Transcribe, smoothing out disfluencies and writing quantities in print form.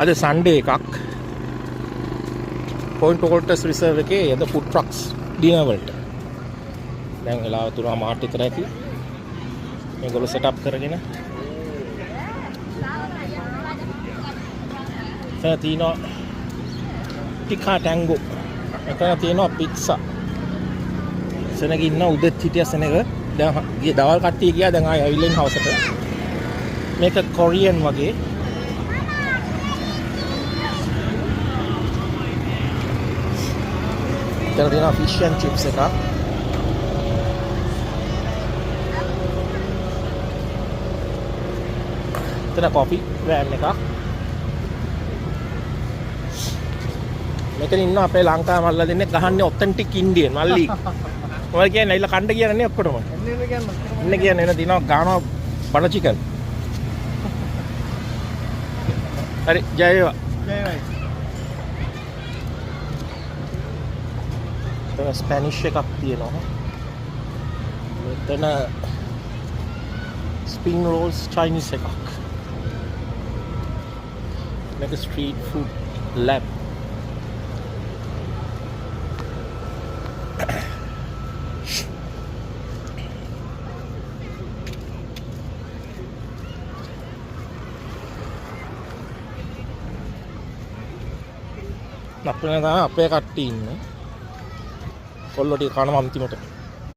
අද සන්ඩේ එකක් point පොකට්ටස් reserve එකේ යද ෆුඩ් ට්‍රක්ස් ඩිනර් වලට. දැන් වෙලාව 3:00 විතර ඇති. මේගොල්ලෝ සෙට් අප් කරගෙන තියෙනවා ටිකා ටැංගෝ. එතන තියෙනවා පිට්සා. සෙනග ඉන්න උදෙත් හිටිය සෙනග දැන් ගිය දවල් කට්ටිය ගියා දැන් ආයෙ ඇවිල්ලා ඉන්න හවසට. මේක කොරියන් වගේ. එතන තියෙනවා ෆිෂ් ඇන්ඩ් චිප්ස් එකක්. එතන කොෆි වෑන් එකක්. මෙතන ඉන්න අපේ ලංකා මල්ලා දෙන්නේ ගහන්නේ ඔතෙන්ටික් ඉන්දියන් මල්ලි. ඔය කියන්නේ ඇවිල්ලා කණ්ඩ කියන්නේ ඔක්කොටම. එන්න කියන්නේ එන දිනවා ගානවා බඩ චිකන්. හරි ජය වේවා. ජය වේවා. ස්පැනිෂ් එකක් තියෙනවා. මෙතන ස්ප්‍රින්ග් රෝල්ස් චයිනීස් එකක්. මේක ස්ට්‍රීට් ෆුඩ් ලැබ්. අපේ කට්ටිය ඉන්නේ. කොල්ලෝ ටික කනවා අන්තිමට.